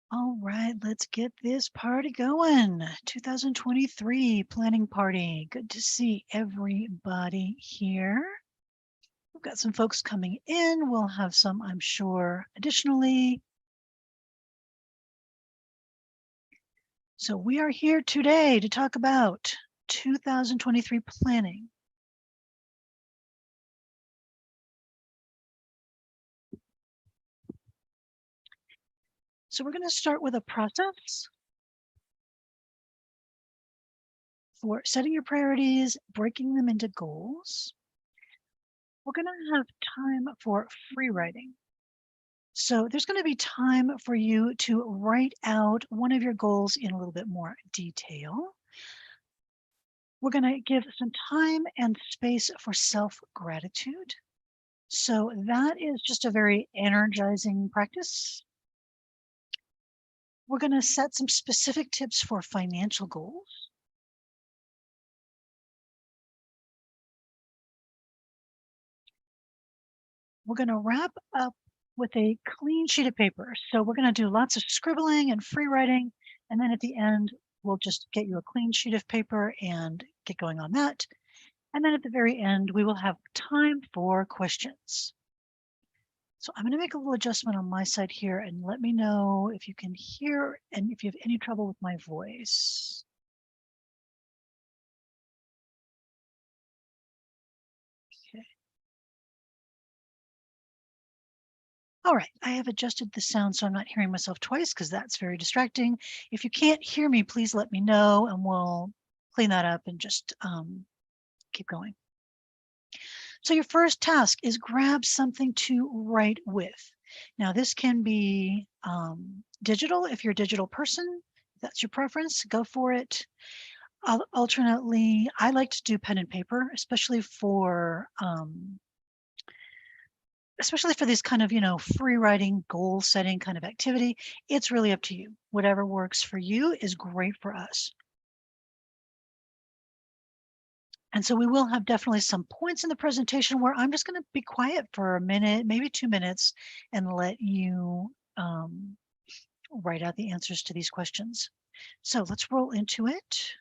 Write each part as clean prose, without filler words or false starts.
All right, let's get this party going. 2023 planning party. Good to see everybody here. We've got some folks coming in. We'll have some, I'm sure, additionally. So we are here today to talk about 2023 planning. So we're going to start with a process for setting your priorities, breaking them into goals. We're going to have time for free writing. So there's going to be time for you to write out one of your goals in a little bit more detail. We're going to give some time and space for self-gratitude. So that is just a very energizing practice. We're going to set some specific tips for financial goals. We're going to wrap up with a clean sheet of paper. So we're going to do lots of scribbling and free writing. And then at the end, we'll just get you a clean sheet of paper and get going on that. And then at the very end, we will have time for questions. So I'm going to make a little adjustment on my side here and let me know if you can hear and if you have any trouble with my voice. Okay. All right, I have adjusted the sound so I'm not hearing myself twice because that's very distracting. If you can't hear me, please let me know and we'll clean that up and just keep going. So your first task is grab something to write with. Now this can be digital if you're a digital person. If that's your preference, go for it. Alternately, I like to do pen and paper, especially for this kind of, free writing, goal setting kind of activity. It's really up to you. Whatever works for you is great for us. And so we will have definitely some points in the presentation where I'm just going to be quiet for a minute, maybe 2 minutes, and let you write out the answers to these questions. So let's roll into it.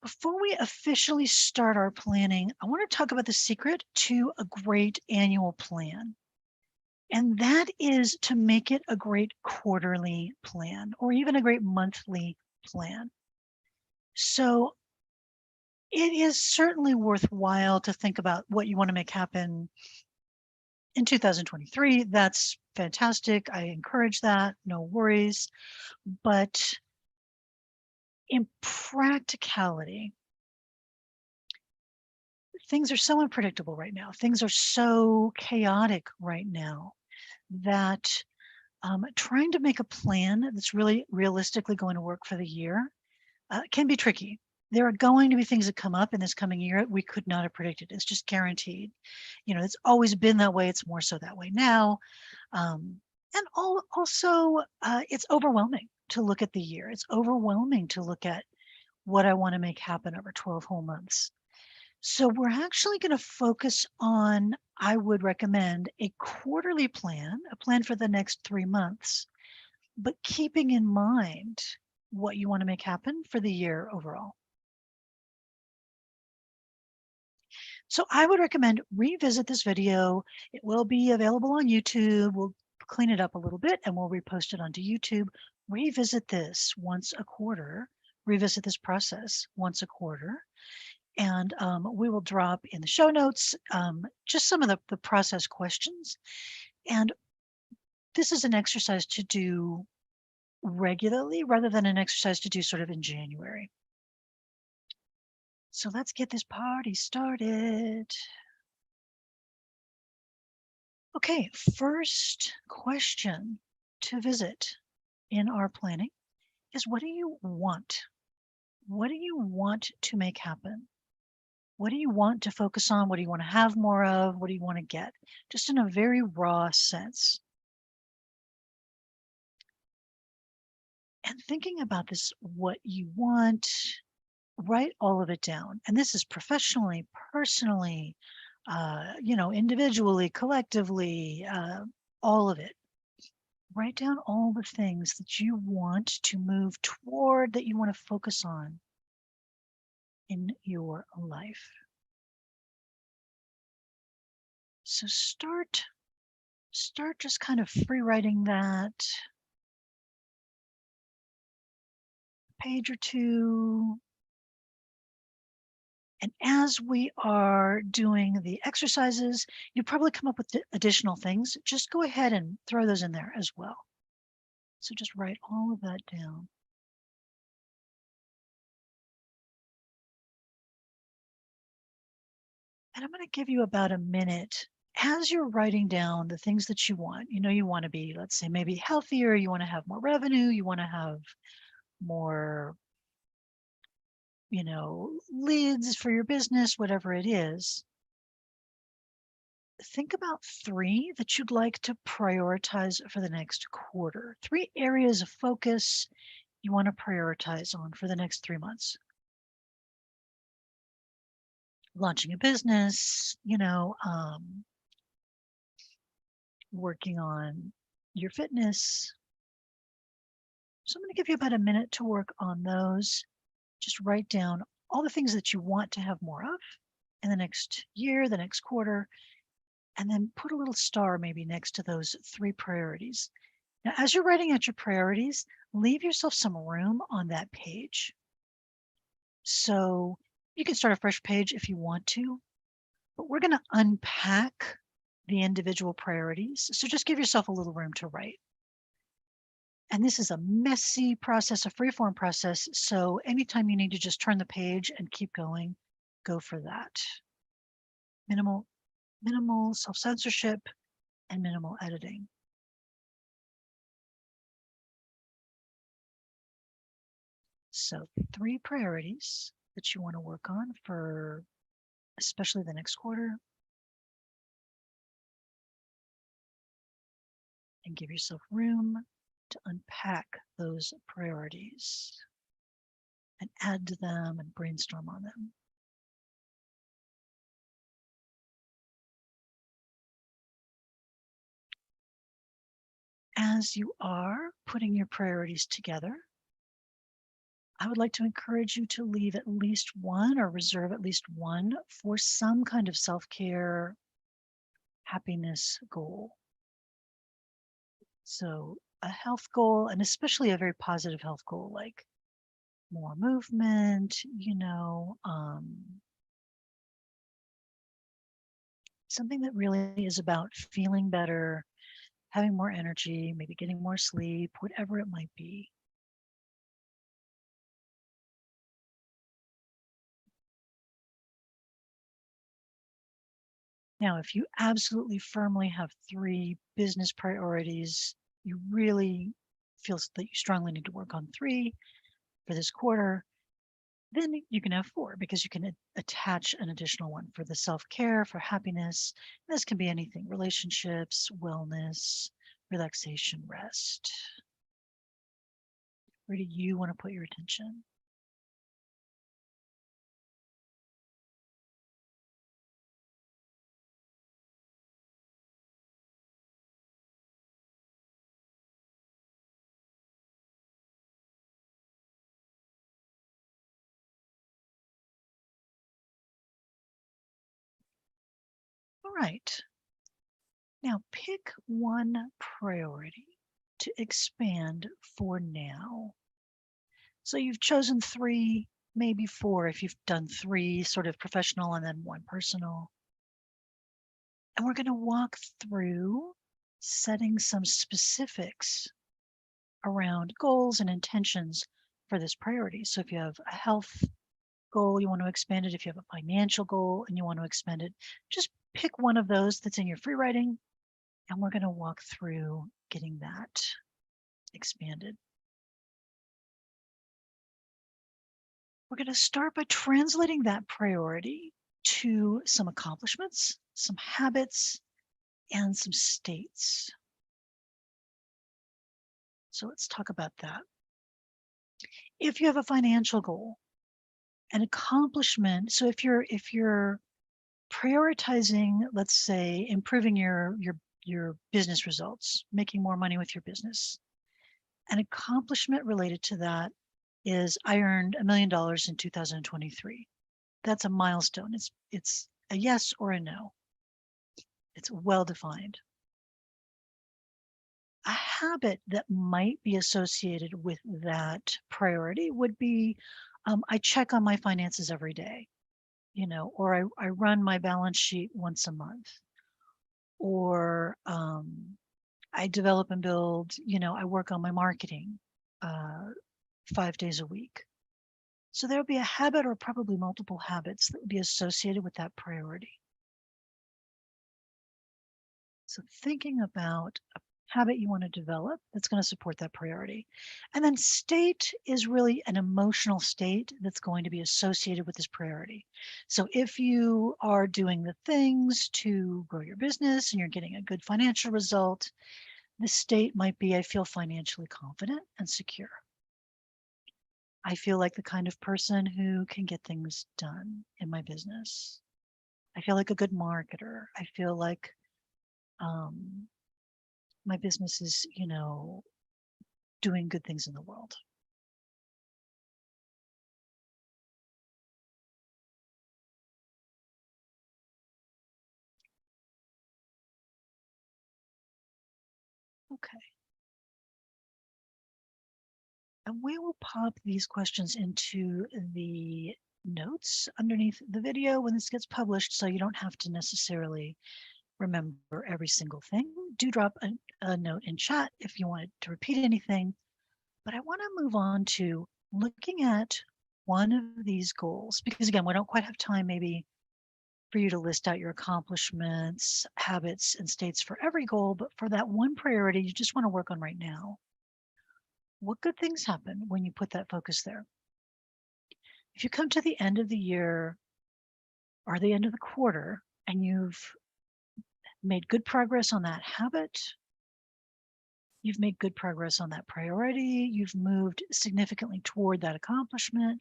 Before we officially start our planning, I want to talk about the secret to a great annual plan. And that is to make it a great quarterly plan or even a great monthly plan. So it is certainly worthwhile to think about what you want to make happen in 2023. That's fantastic. I encourage that. No worries. But in practicality, things are so unpredictable right now. Things are so chaotic right now that trying to make a plan that's really realistically going to work for the year can be tricky. There are going to be things that come up in this coming year we could not have predicted. It's just guaranteed. It's always been that way. It's more so that way now. And also, it's overwhelming to look at the year. It's overwhelming to look at what I want to make happen over 12 whole months. So we're actually going to focus on, I would recommend a quarterly plan, a plan for the next 3 months, but keeping in mind what you want to make happen for the year overall. So I would recommend revisit this video. It will be available on YouTube. We'll clean it up a little bit and we'll repost it onto YouTube. Revisit this once a quarter, revisit this process once a quarter. And we will drop in the show notes just some of the process questions. And this is an exercise to do regularly rather than an exercise to do sort of in January. So let's get this party started. Okay, first question to visit in our planning is, what do you want? What do you want to make happen? What do you want to focus on? What do you want to have more of? What do you want to get? Just in a very raw sense. And thinking about this, what you want, write all of it down. And this is professionally, personally, individually, collectively, all of it. write down all the things that you want to move toward, that you want to focus on in your life. So start just kind of free writing that page or two. And as we are doing the exercises, you probably come up with additional things. Just go ahead and throw those in there as well. So just write all of that down. And I'm going to give you about a minute as you're writing down the things that you want. You want to be, let's say, maybe healthier, you want to have more revenue, you want to have more, leads for your business, whatever it is. Think about 3 that you'd like to prioritize for the next quarter. 3 areas of focus you want to prioritize on for the next 3 months. Launching a business, working on your fitness. So I'm going to give you about a minute to work on those. Just write down all the things that you want to have more of in the next year, the next quarter, and then put a little star maybe next to those 3 priorities. Now, as you're writing out your priorities, leave yourself some room on that page. So you can start a fresh page if you want to, but we're going to unpack the individual priorities. So just give yourself a little room to write. And this is a messy process, a freeform process. So anytime you need to just turn the page and keep going, go for that. Minimal self-censorship and minimal editing. So 3 priorities that you want to work on for especially the next quarter. And give yourself room to unpack those priorities and add to them and brainstorm on them. As you are putting your priorities together, I would like to encourage you to leave at least one or reserve at least one for some kind of self-care, happiness goal. So a health goal, and especially a very positive health goal, like more movement, something that really is about feeling better, having more energy, maybe getting more sleep, whatever it might be. Now, if you absolutely firmly have 3 business priorities, you really feel that you strongly need to work on 3 for this quarter, then you can have 4 because you can attach an additional one for the self-care, for happiness. This can be anything: relationships, wellness, relaxation, rest. Where do you want to put your attention? All right. Now pick one priority to expand for now. So you've chosen 3, maybe 4 if you've done 3 sort of professional and then 1 personal. And we're going to walk through setting some specifics around goals and intentions for this priority. So if you have a health goal, you want to expand it. If you have a financial goal and you want to expand it, just pick one of those that's in your free writing, and we're going to walk through getting that expanded. We're going to start by translating that priority to some accomplishments, some habits, and some states. So let's talk about that. If you have a financial goal, an accomplishment, so if you're prioritizing, let's say, improving your your business results, making more money with your business. An accomplishment related to that is I earned $1 million in 2023. That's a milestone. It's a yes or a no. It's well defined. A habit that might be associated with that priority would be I check on my finances every day, or I run my balance sheet once a month, or I develop and build, I work on my marketing 5 days a week. So there would be a habit or probably multiple habits that would be associated with that priority. So thinking about a habit you want to develop that's going to support that priority. And then state is really an emotional state that's going to be associated with this priority. So if you are doing the things to grow your business and you're getting a good financial result, the state might be, I feel financially confident and secure. I feel like the kind of person who can get things done in my business. I feel like a good marketer. I feel like my business is, doing good things in the world. Okay. And we will pop these questions into the notes underneath the video when this gets published, so you don't have to necessarily remember every single thing. Do drop a note in chat if you wanted to repeat anything. But I want to move on to looking at one of these goals, because again, we don't quite have time maybe for you to list out your accomplishments, habits, and states for every goal, but for that one priority you just want to work on right now. What good things happen when you put that focus there? If you come to the end of the year or the end of the quarter and you've made good progress on that habit, you've made good progress on that priority, you've moved significantly toward that accomplishment,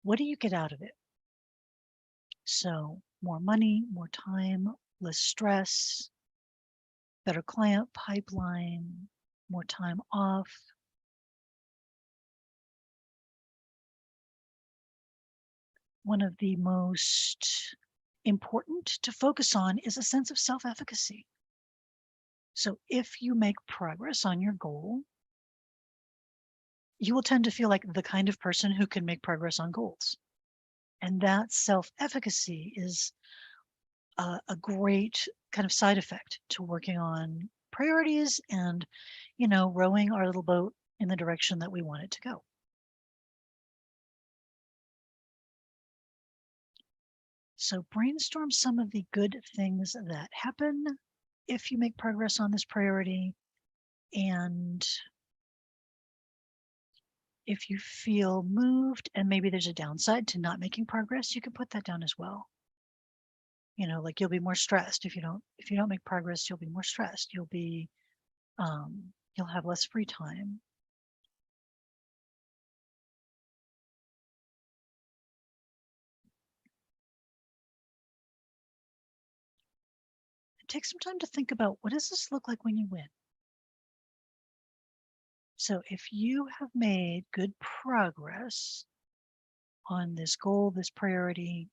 what do you get out of it? So more money, more time, less stress, better client pipeline, more time off. One of the most important to focus on is a sense of self-efficacy. So if you make progress on your goal, you will tend to feel like the kind of person who can make progress on goals. And that self-efficacy is a great kind of side effect to working on priorities and, rowing our little boat in the direction that we want it to go. So brainstorm some of the good things that happen if you make progress on this priority. And if you feel moved and maybe there's a downside to not making progress, you can put that down as well. Like you'll be more stressed if you don't make progress, you'll be more stressed. You'll have less free time. Take some time to think about, what does this look like when you win? So if you have made good progress on this goal, this priority,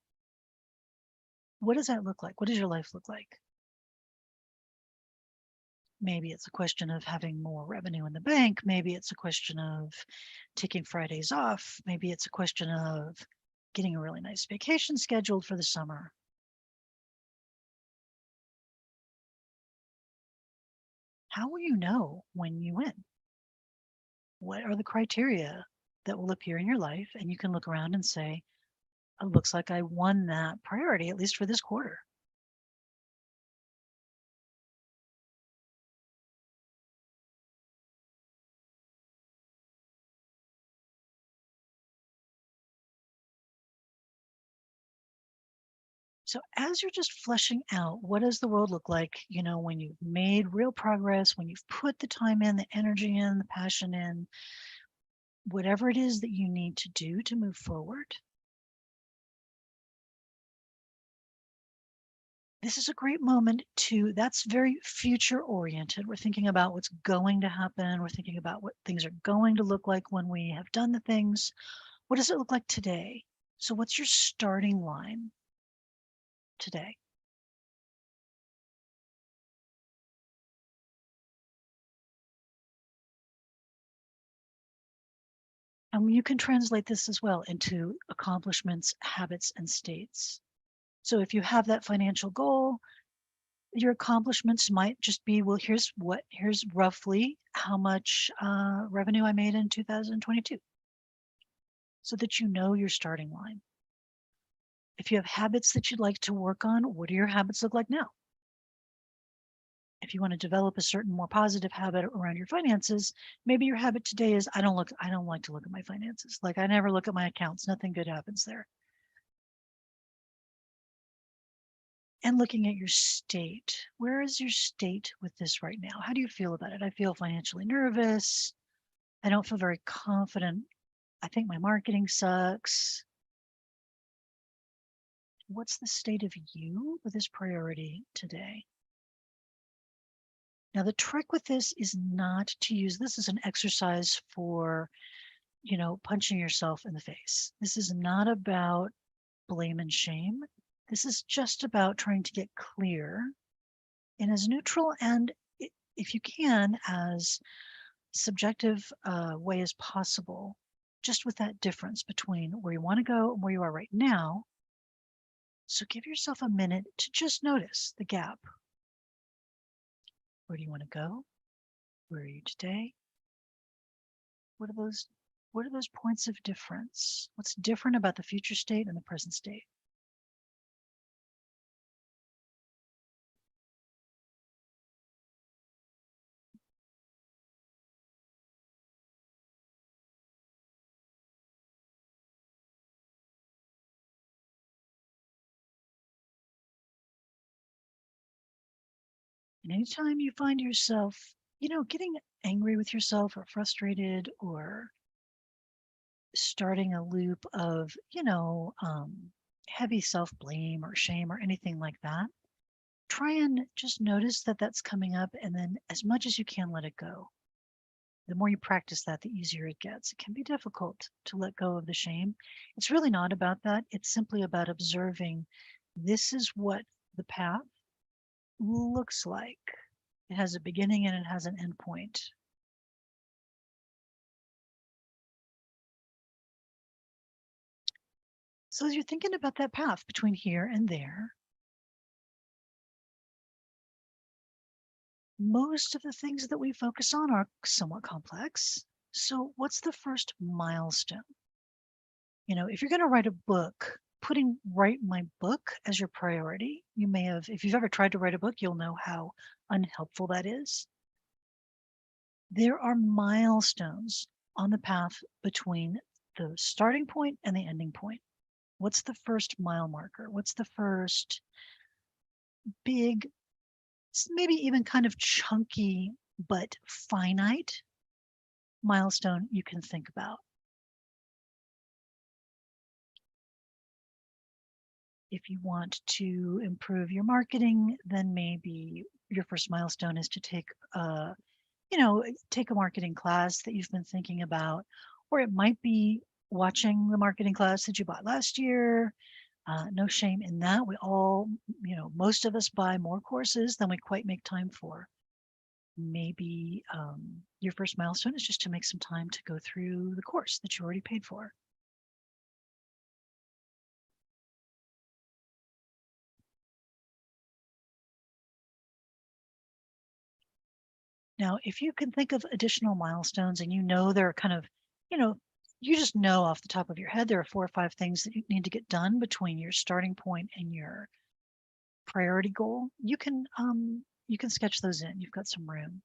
what does that look like? What does your life look like? Maybe it's a question of having more revenue in the bank. Maybe it's a question of taking Fridays off. Maybe it's a question of getting a really nice vacation scheduled for the summer. How will you know when you win? What are the criteria that will appear in your life? And you can look around and say, it looks like I won that priority, at least for this quarter. So as you're just fleshing out, what does the world look like, when you've made real progress, when you've put the time in, the energy in, the passion in, whatever it is that you need to do to move forward. this is a great moment to, that's very future oriented. We're thinking about what's going to happen. We're thinking about what things are going to look like when we have done the things. What does it look like today? So what's your starting line today? And you can translate this as well into accomplishments, habits, and states. So if you have that financial goal, your accomplishments might just be, well, here's roughly how much revenue I made in 2022, so that you know your starting line. If you have habits that you'd like to work on, what do your habits look like now? If you want to develop a certain more positive habit around your finances, maybe your habit today is, I don't like to look at my finances. Like, I never look at my accounts. Nothing good happens there. And looking at your state. Where is your state with this right now? How do you feel about it? I feel financially nervous. I don't feel very confident. I think my marketing sucks. What's the state of you with this priority today? Now, the trick with this is not to use this as an exercise for, punching yourself in the face. This is not about blame and shame. This is just about trying to get clear in as neutral and, if you can, as subjective way as possible, just with that difference between where you want to go and where you are right now. So give yourself a minute to just notice the gap. Where do you want to go? Where are you today? What are those points of difference? What's different about the future state and the present state? And anytime you find yourself, getting angry with yourself or frustrated or starting a loop of, heavy self-blame or shame or anything like that, try and just notice that that's coming up, and then as much as you can, let it go. The more you practice that, the easier it gets. It can be difficult to let go of the shame. It's really not about that. It's simply about observing, this is what the path looks like. It has a beginning and it has an end point. So as you're thinking about that path between here and there, most of the things that we focus on are somewhat complex. So what's the first milestone? If you're going to write a book, putting write my book as your priority, you may have, if you've ever tried to write a book, you'll know how unhelpful that is. There are milestones on the path between the starting point and the ending point. What's the first mile marker? What's the first big, maybe even kind of chunky, but finite milestone you can think about? If you want to improve your marketing, then maybe your first milestone is to take a marketing class that you've been thinking about, or it might be watching the marketing class that you bought last year. No shame in that. We all, most of us buy more courses than we quite make time for. Maybe your first milestone is just to make some time to go through the course that you already paid for. Now, if you can think of additional milestones and they're kind of, you just know off the top of your head, there are 4 or 5 things that you need to get done between your starting point and your priority goal, you can sketch those in. You've got some room.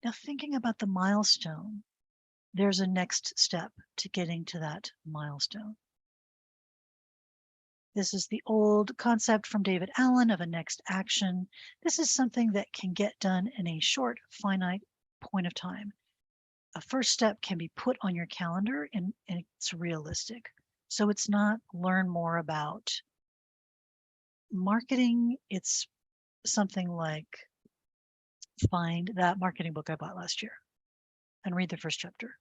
Now, thinking about the milestone, there's a next step to getting to that milestone. This is the old concept from David Allen of a next action. This is something that can get done in a short, finite point of time. A first step can be put on your calendar and it's realistic. So it's not learn more about marketing. It's something like find that marketing book I bought last year and read the first chapter.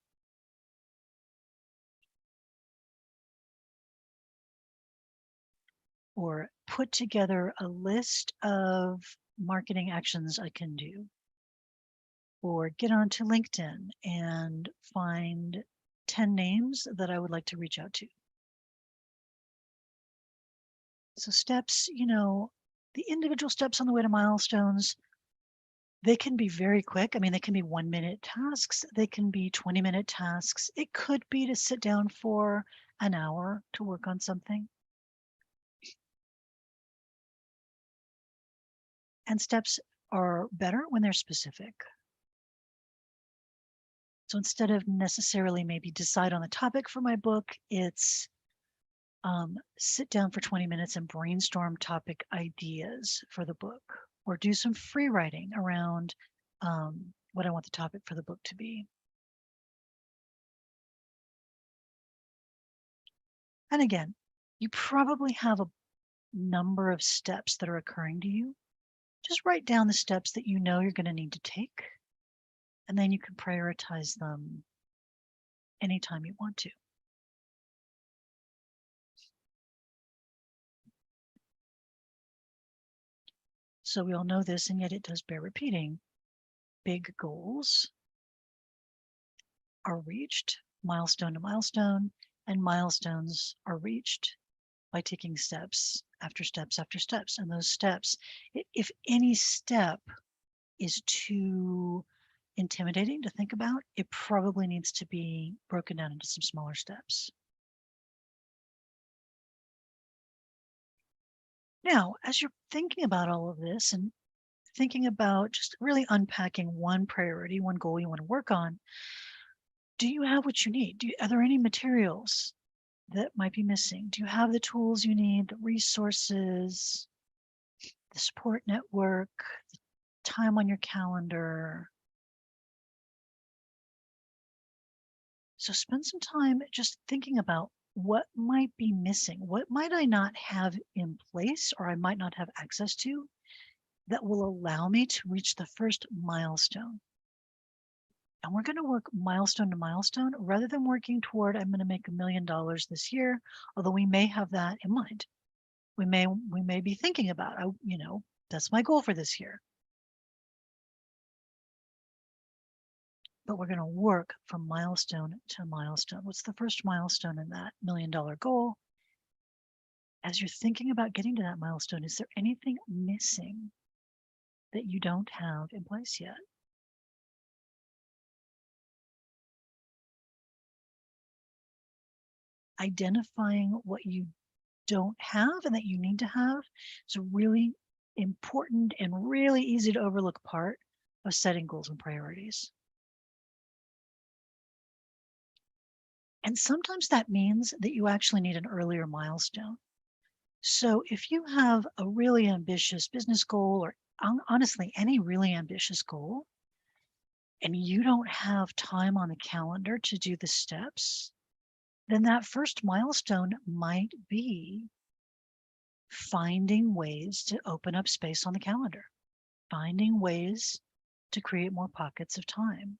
Or put together a list of marketing actions I can do. Or get onto LinkedIn and find 10 names that I would like to reach out to. So steps, the individual steps on the way to milestones, they can be very quick. I mean, they can be 1-minute tasks. They can be 20-minute tasks. It could be to sit down for an hour to work on something. And steps are better when they're specific. So instead of necessarily maybe decide on the topic for my book, it's sit down for 20 minutes and brainstorm topic ideas for the book, or do some free writing around what I want the topic for the book to be. And again, you probably have a number of steps that are occurring to you. Just write down the steps that you know you're going to need to take, and then you can prioritize them anytime you want to. So we all know this, and yet it does bear repeating. Big goals are reached milestone to milestone, and milestones are reached by taking steps after steps after steps. And those steps, if any step is too intimidating to think about, it probably needs to be broken down into some smaller steps. Now, as you're thinking about all of this and thinking about just really unpacking one priority, one goal you want to work on, do you have what you need? Are there any materials that might be missing? Do you have the tools you need, the resources, the support network, the time on your calendar? So spend some time just thinking about what might be missing. What might I not have in place or I might not have access to that will allow me to reach the first milestone? And we're going to work milestone to milestone rather than working toward, I'm going to make $1 million this year, although we may have that in mind. We may be thinking about, that's my goal for this year. But we're going to work from milestone to milestone. What's the first milestone in that $1 million goal? As you're thinking about getting to that milestone, is there anything missing that you don't have in place yet? Identifying what you don't have and that you need to have is a really important and really easy to overlook part of setting goals and priorities. And sometimes that means that you actually need an earlier milestone. So if you have a really ambitious business goal, or honestly, any really ambitious goal, and you don't have time on the calendar to do the steps, then that first milestone might be finding ways to open up space on the calendar, finding ways to create more pockets of time.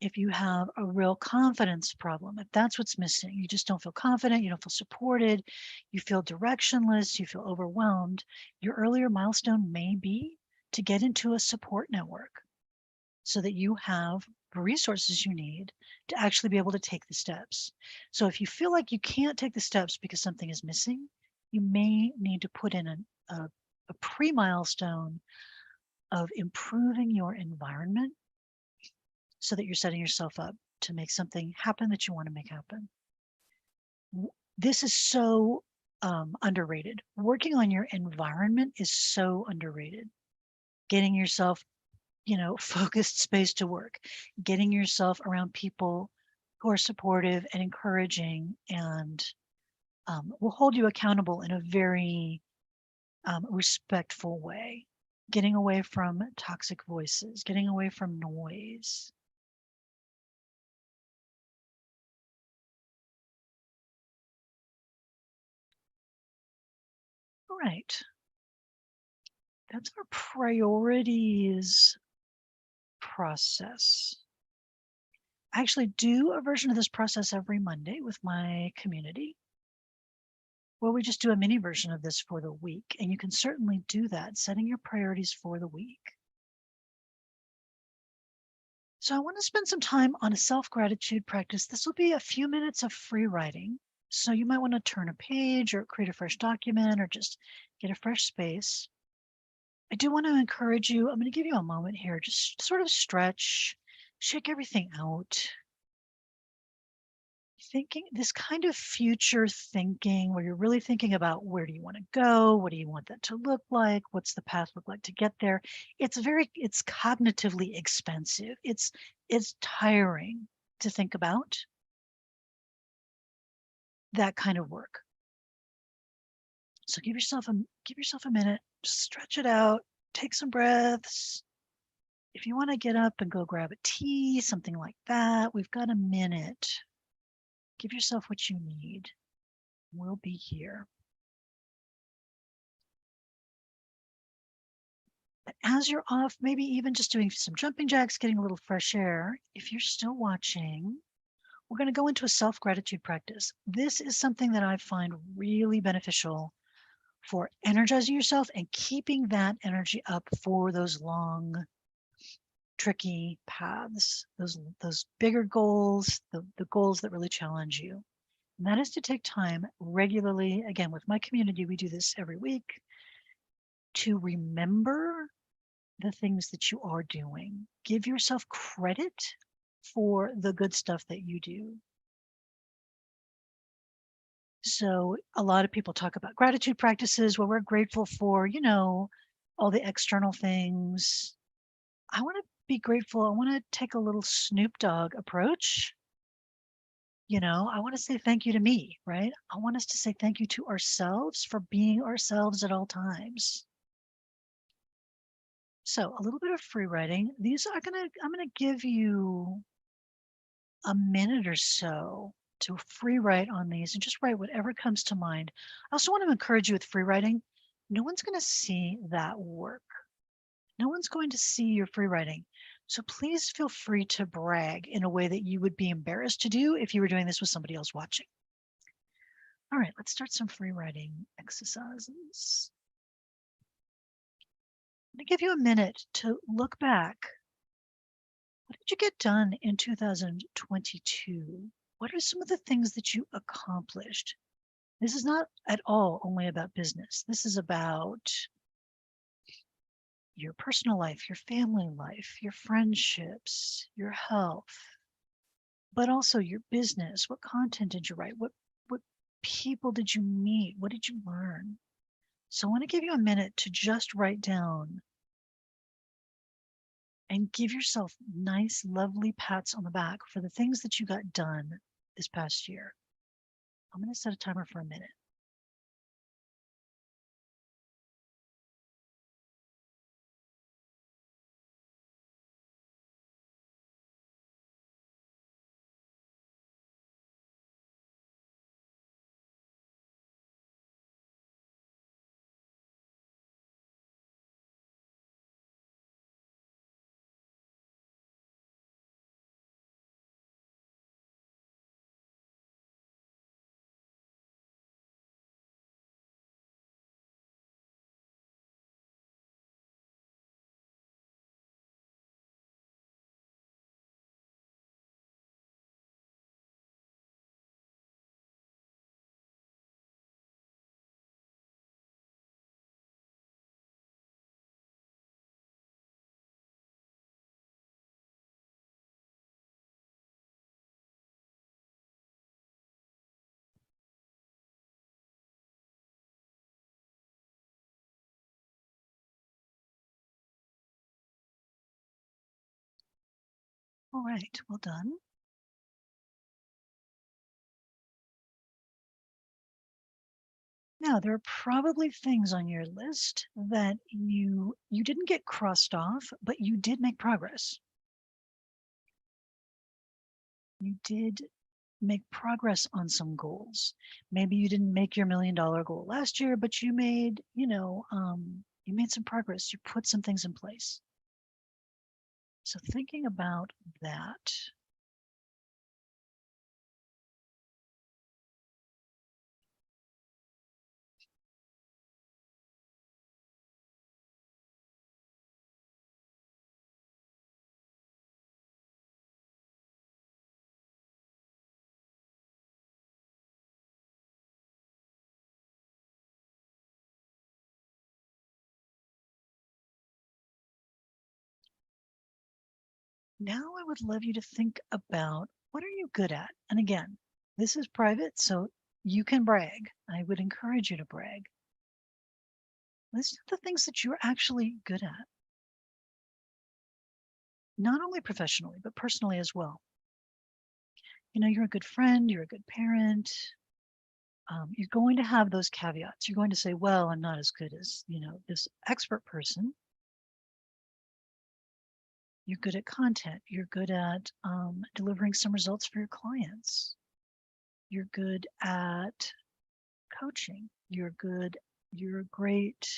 If you have a real confidence problem, if that's what's missing, you just don't feel confident, you don't feel supported, you feel directionless, you feel overwhelmed, your earlier milestone may be to get into a support network so that you have the resources you need to actually be able to take the steps. So if you feel like you can't take the steps because something is missing, you may need to put in a pre-milestone of improving your environment so that you're setting yourself up to make something happen that you want to make happen. This is so underrated. Working on your environment is so underrated. Getting yourself, focused space to work, getting yourself around people who are supportive and encouraging and will hold you accountable in a very respectful way. getting away from toxic voices, getting away from noise. All right. That's our priorities process. I actually do a version of this process every Monday with my community, where we just do a mini version of this for the week. And you can certainly do that, setting your priorities for the week. So I want to spend some time on a self-gratitude practice. This will be a few minutes of free writing. So you might want to turn a page or create a fresh document or just get a fresh space. I do want to encourage you. I'm going to give you a moment here, just sort of stretch, shake everything out. Thinking this kind of future thinking where you're really thinking about where do you want to go? What do you want that to look like? What's the path look like to get there? It's cognitively expensive. It's tiring to think about that kind of work. So give yourself a minute, just stretch it out, take some breaths. If you want to get up and go grab a tea, something like that, we've got a minute. Give yourself what you need. We'll be here. But as you're off, maybe even just doing some jumping jacks, getting a little fresh air, if you're still watching, we're going to go into a self-gratitude practice. This is something that I find really beneficial for energizing yourself and keeping that energy up for those long, tricky paths, those bigger goals, the goals that really challenge you. And that is to take time regularly. Again, with my community, we do this every week to remember the things that you are doing. Give yourself credit for the good stuff that you do. So a lot of people talk about gratitude practices where we're grateful for, all the external things. I want to be grateful. I want to take a little Snoop Dogg approach. I want to say thank you to me, right? I want us to say thank you to ourselves for being ourselves at all times. So a little bit of free writing. I'm gonna give you a minute or so to free write on these and just write whatever comes to mind. I also want to encourage you with free writing. No one's going to see that work. No one's going to see your free writing. So please feel free to brag in a way that you would be embarrassed to do if you were doing this with somebody else watching. All right, let's start some free writing exercises. I'm going to give you a minute to look back. What did you get done in 2022? What are some of the things that you accomplished? This is not at all only about business. This is about your personal life, your family life, your friendships, your health, but also your business. What content did you write? What people did you meet? What did you learn? So I want to give you a minute to just write down and give yourself nice, lovely pats on the back for the things that you got done this past year. I'm going to set a timer for a minute. All right, well done. Now, there are probably things on your list that you didn't get crossed off, but you did make progress. You did make progress on some goals. Maybe you didn't make your $1 million goal last year, but you made, you made some progress. You put some things in place. So thinking about that, now I would love you to think about, what are you good at? And again, this is private, so you can brag. I would encourage you to brag. List the things that you're actually good at, not only professionally, but personally as well. You're a good friend, you're a good parent. You're going to have those caveats. You're going to say, well, I'm not as good as, this expert person. You're good at content. You're good at delivering some results for your clients. You're good at coaching. You're a great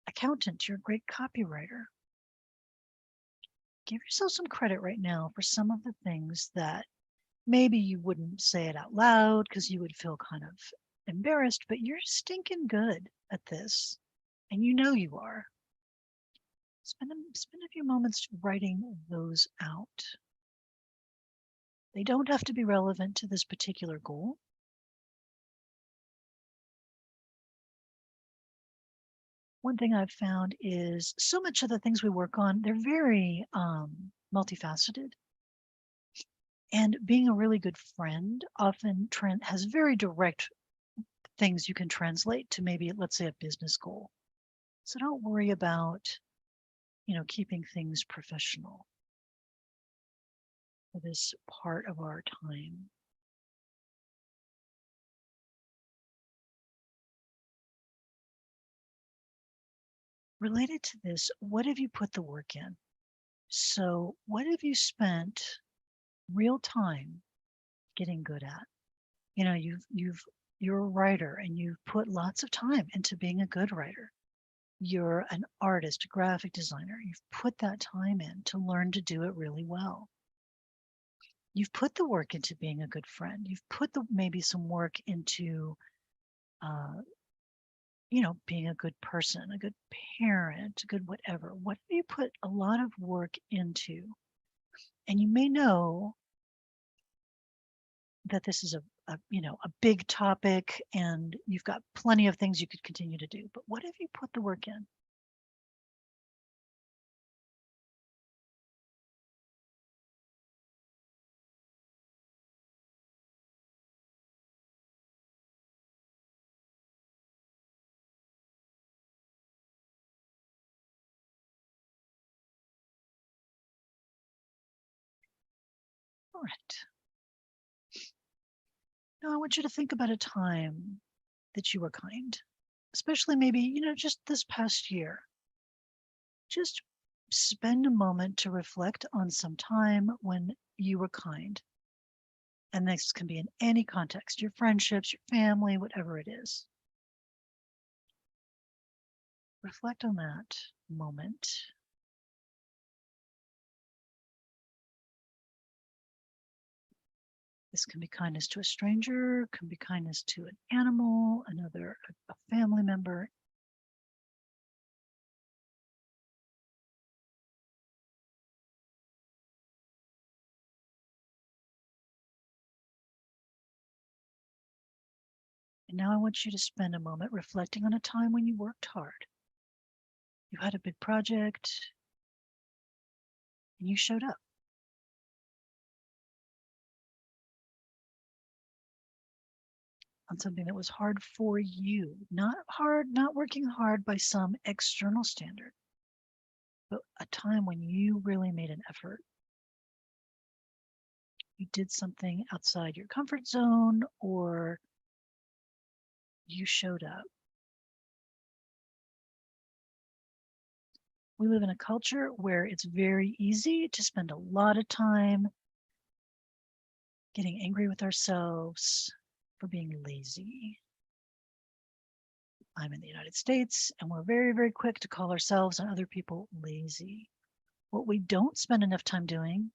accountant. You're a great copywriter. Give yourself some credit right now for some of the things that maybe you wouldn't say it out loud because you would feel kind of embarrassed, but you're stinking good at this. And you are. Spend a few moments writing those out. They don't have to be relevant to this particular goal. One thing I've found is so much of the things we work on, they're very multifaceted. And being a really good friend often has very direct things you can translate to maybe, let's say, a business goal. So don't worry about, keeping things professional for this part of our time. Related to this, what have you put the work in? So what have you spent real time getting good at? You're a writer and you've put lots of time into being a good writer. You're an artist, a graphic designer. You've put that time in to learn to do it really well. You've put the work into being a good friend. You've put maybe some work into, being a good person, a good parent, a good whatever. What have you put a lot of work into? And you may know that this is a big topic and you've got plenty of things you could continue to do, but what have you put the work in? All right. Now I want you to think about a time that you were kind, especially maybe, just this past year. Just spend a moment to reflect on some time when you were kind. And this can be in any context, your friendships, your family, whatever it is. Reflect on that moment. This can be kindness to a stranger, can be kindness to an animal, a family member. And now I want you to spend a moment reflecting on a time when you worked hard. You had a big project and you showed up. On something that was hard for you, not working hard by some external standard, but a time when you really made an effort. You did something outside your comfort zone, or you showed up. We live in a culture where it's very easy to spend a lot of time getting angry with ourselves for being lazy. I'm in the United States, and we're very, very quick to call ourselves and other people lazy. What we don't spend enough time doing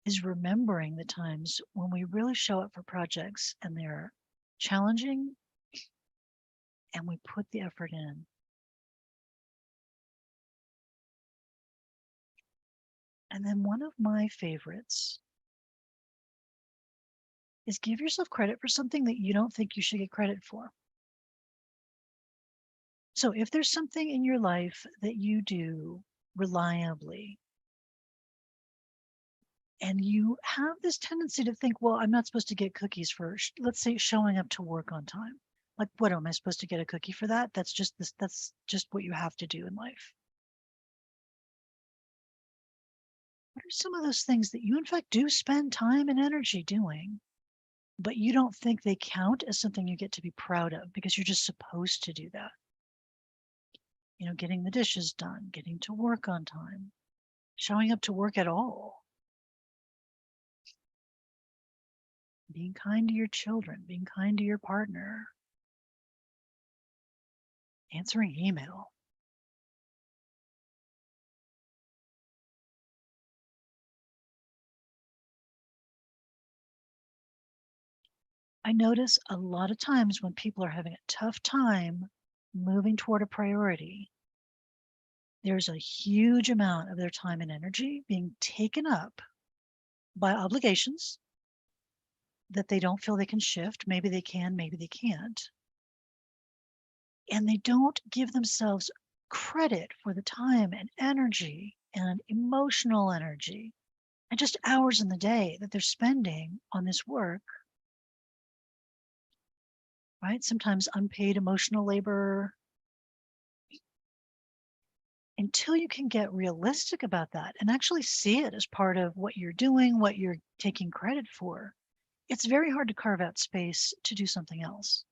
is remembering the times when we really show up for projects and they're challenging and we put the effort in. And then one of my favorites is give yourself credit for something that you don't think you should get credit for. So if there's something in your life that you do reliably, and you have this tendency to think, well, I'm not supposed to get cookies for, let's say, showing up to work on time. Like, what am I supposed to get a cookie for that? That's just this, that's just what you have to do in life. What are some of those things that you in fact do spend time and energy doing, but you don't think they count as something you get to be proud of because you're just supposed to do that? You know, getting the dishes done, getting to work on time, showing up to work at all, being kind to your children, being kind to your partner, answering email. I notice a lot of times when people are having a tough time moving toward a priority, there's a huge amount of their time and energy being taken up by obligations that they don't feel they can shift. Maybe they can, maybe they can't. And they don't give themselves credit for the time and energy and emotional energy and just hours in the day that they're spending on this work, right? Sometimes unpaid emotional labor. Until you can get realistic about that and actually see it as part of what you're doing, what you're taking credit for, it's very hard to carve out space to do something else.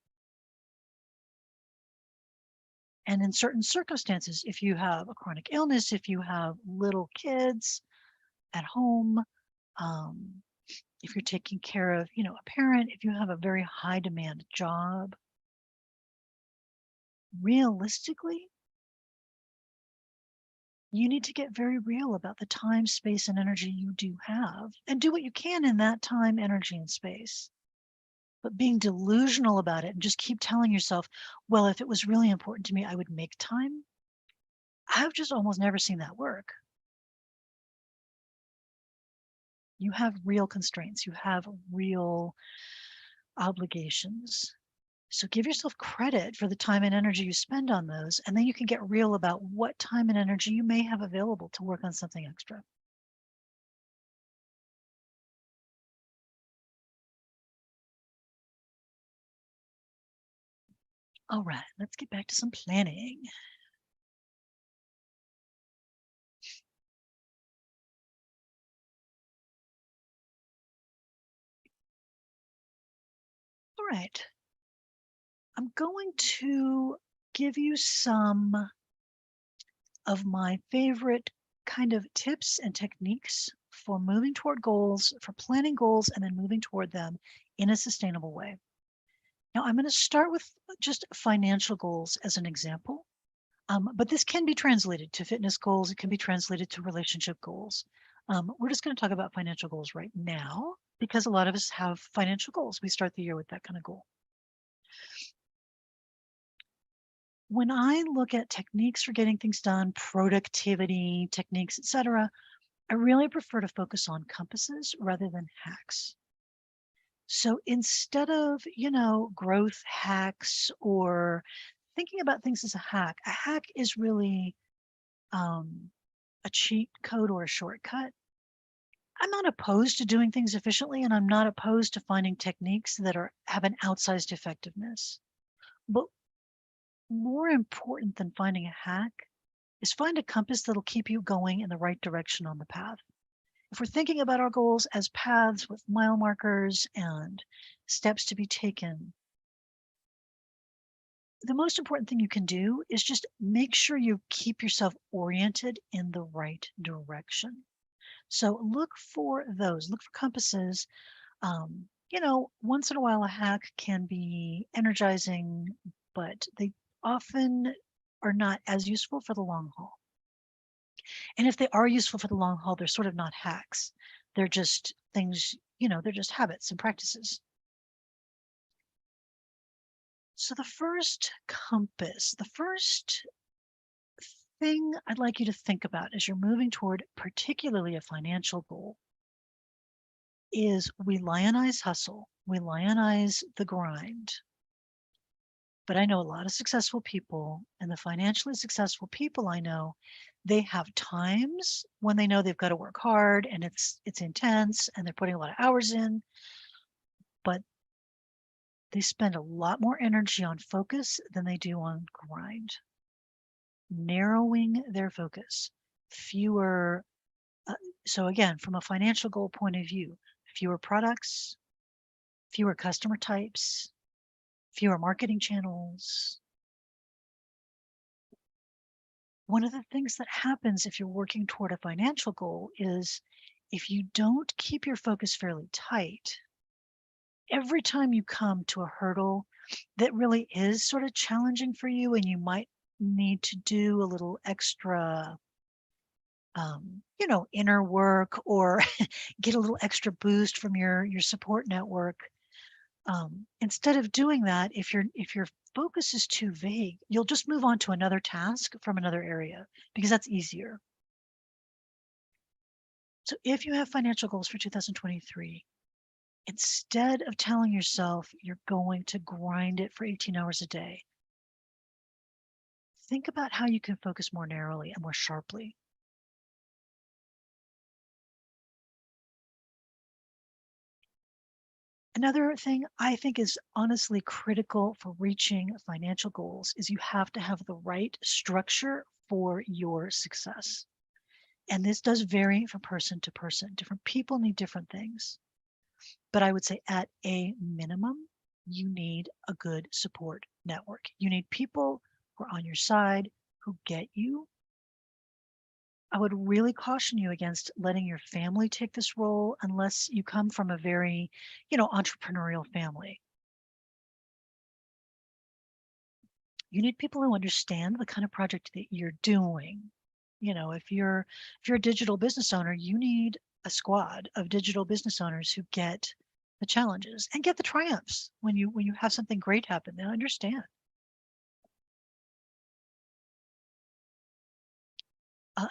And in certain circumstances, if you have a chronic illness, if you have little kids at home, um, if you're taking care of, you know, a parent, if you have a very high demand job, realistically, you need to get very real about the time, space, and energy you do have and do what you can in that time, energy, and space. But being delusional about it and just keep telling yourself, well, if it was really important to me, I would make time. I've just almost never seen that work. You have real constraints, you have real obligations. So give yourself credit for the time and energy you spend on those, and then you can get real about what time and energy you may have available to work on something extra. All right, let's get back to some planning. All right, I'm going to give you some of my favorite kind of tips and techniques for moving toward goals, for planning goals, and then moving toward them in a sustainable way. Now, I'm going to start with just financial goals as an example, but this can be translated to fitness goals. It can be translated to relationship goals. We're just going to talk about financial goals right now because a lot of us have financial goals. We start the year with that kind of goal. When I look at techniques for getting things done, productivity techniques, etc., I really prefer to focus on compasses rather than hacks. So instead of, you know, growth hacks or thinking about things as a hack is really a cheat code or a shortcut. I'm not opposed to doing things efficiently, and I'm not opposed to finding techniques that have an outsized effectiveness. But more important than finding a hack is find a compass that'll keep you going in the right direction on the path. If we're thinking about our goals as paths with mile markers and steps to be taken, the most important thing you can do is just make sure you keep yourself oriented in the right direction. So look for those, look for compasses. Once in a while, a hack can be energizing, but they often are not as useful for the long haul. And if they are useful for the long haul, they're sort of not hacks. They're just things, they're just habits and practices. So the first compass, the first thing I'd like you to think about as you're moving toward particularly a financial goal is we lionize hustle, we lionize the grind. But I know a lot of successful people, and the financially successful people I know, they have times when they know they've got to work hard and it's intense and they're putting a lot of hours in, but they spend a lot more energy on focus than they do on grind. Narrowing their focus, fewer. So again, from a financial goal point of view, fewer products, fewer customer types, fewer marketing channels. One of the things that happens if you're working toward a financial goal is if you don't keep your focus fairly tight, every time you come to a hurdle that really is sort of challenging for you and you might need to do a little extra inner work or get a little extra boost from your support network. Instead of doing that, if your focus is too vague, you'll just move on to another task from another area because that's easier. So if you have financial goals for 2023, instead of telling yourself you're going to grind it for 18 hours a day, think about how you can focus more narrowly and more sharply. Another thing I think is honestly critical for reaching financial goals is you have to have the right structure for your success. And this does vary from person to person. Different people need different things. But I would say at a minimum, you need a good support network. You need people who are on your side, who get you. I would really caution you against letting your family take this role unless you come from a very, entrepreneurial family. You need people who understand the kind of project that you're doing. If you're a digital business owner, you need a squad of digital business owners who get the challenges and get the triumphs when you have something great happen. They understand.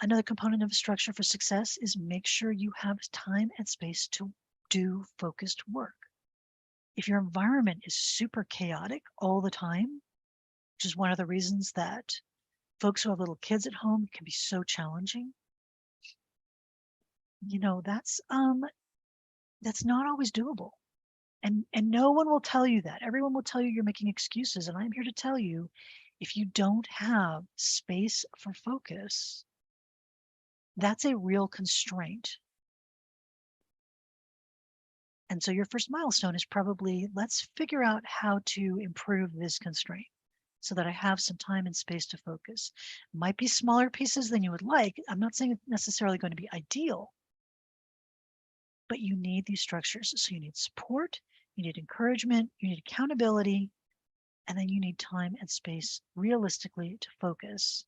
Another component of structure for success is make sure you have time and space to do focused work. If your environment is super chaotic all the time, which is one of the reasons that folks who have little kids at home can be so challenging, that's not always doable. And no one will tell you that. Everyone will tell you you're making excuses. And I'm here to tell you, if you don't have space for focus, that's a real constraint. And so your first milestone is probably, let's figure out how to improve this constraint so that I have some time and space to focus. Might be smaller pieces than you would like. I'm not saying it's necessarily going to be ideal, but you need these structures. So you need support, you need encouragement, you need accountability, and then you need time and space realistically to focus.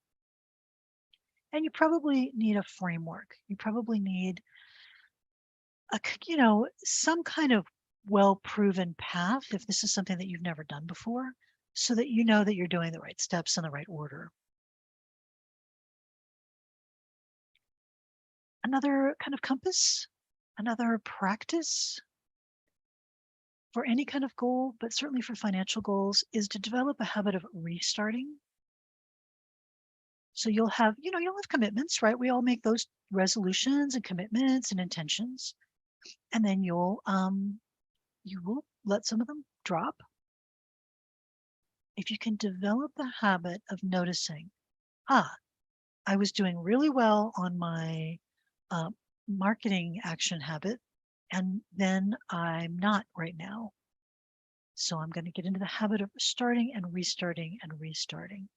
And you probably need a framework. You probably need some kind of well-proven path if this is something that you've never done before, so that you know that you're doing the right steps in the right order. Another kind of compass, another practice for any kind of goal, but certainly for financial goals, is to develop a habit of restarting. So you'll have commitments, right? We all make those resolutions and commitments and intentions, and then you will let some of them drop. If you can develop the habit of noticing, I was doing really well on my marketing action habit, and then I'm not right now. So I'm going to get into the habit of starting and restarting and restarting.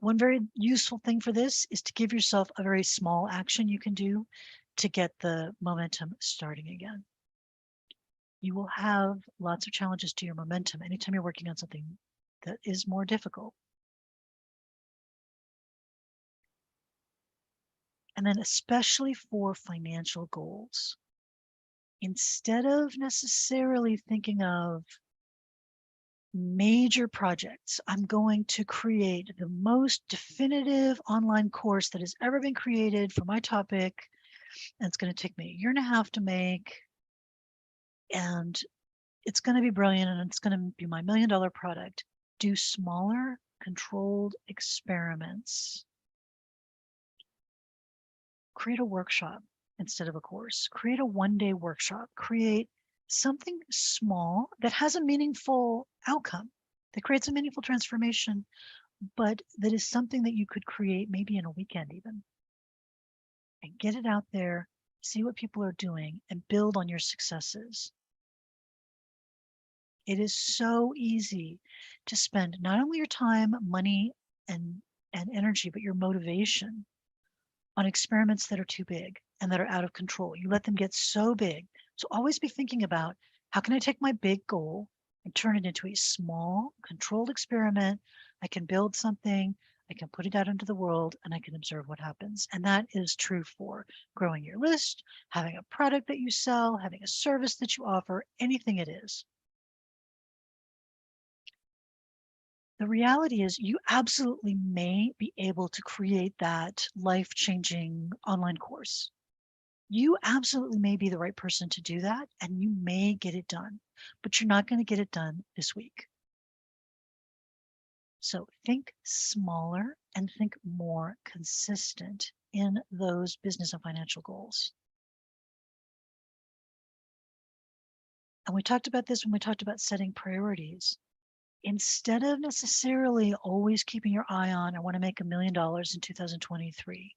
One very useful thing for this is to give yourself a very small action you can do to get the momentum starting again. You will have lots of challenges to your momentum anytime you're working on something that is more difficult. And then especially for financial goals, instead of necessarily thinking of major projects, I'm going to create the most definitive online course that has ever been created for my topic. And it's going to take me a year and a half to make. And it's going to be brilliant. And it's going to be my $1 million product. Do smaller, controlled experiments. Create a workshop instead of a course. Create a one-day workshop. Create something small that has a meaningful outcome, that creates a meaningful transformation, but that is something that you could create maybe in a weekend even. And get it out there, see what people are doing, and build on your successes. It is so easy to spend not only your time, money, and energy, but your motivation on experiments that are too big and that are out of control. You let them get so big. So always be thinking about, how can I take my big goal and turn it into a small, controlled experiment? I can build something, I can put it out into the world, and I can observe what happens. And that is true for growing your list, having a product that you sell, having a service that you offer, anything it is. The reality is you absolutely may be able to create that life-changing online course. You absolutely may be the right person to do that, and you may get it done, but you're not going to get it done this week. So think smaller and think more consistent in those business and financial goals. And we talked about this when we talked about setting priorities. Instead of necessarily always keeping your eye on, I want to make $1 million in 2023,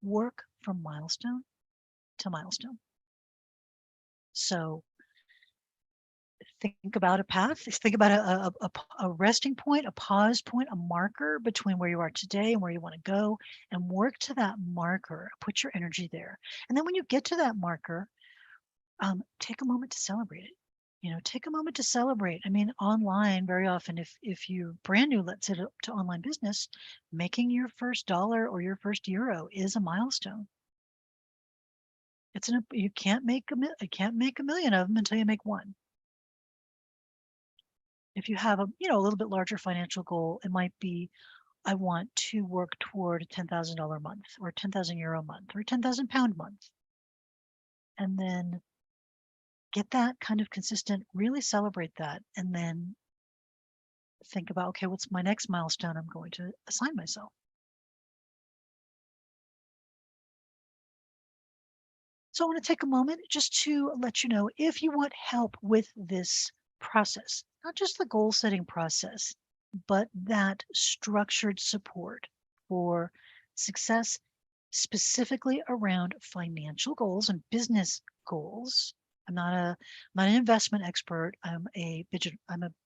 work from milestone to milestone. So think about a path, think about a resting point, a pause point, a marker between where you are today and where you want to go, and work to that marker, put your energy there. And then when you get to that marker, take a moment to celebrate it. Take a moment to celebrate. I mean, online, very often, if you're brand new, let's say to online business, making your first dollar or your first euro is a milestone. You can't make $1 million of them until you make one. If you have a little bit larger financial goal, it might be, I want to work toward a $10,000 month or 10,000 euro month or 10,000 pound month. And then get that kind of consistent, really celebrate that. And then think about, okay, what's my next milestone I'm going to assign myself? So I want to take a moment just to let you know, if you want help with this process, not just the goal setting process, but that structured support for success, specifically around financial goals and business goals. I'm not an investment expert. I'm a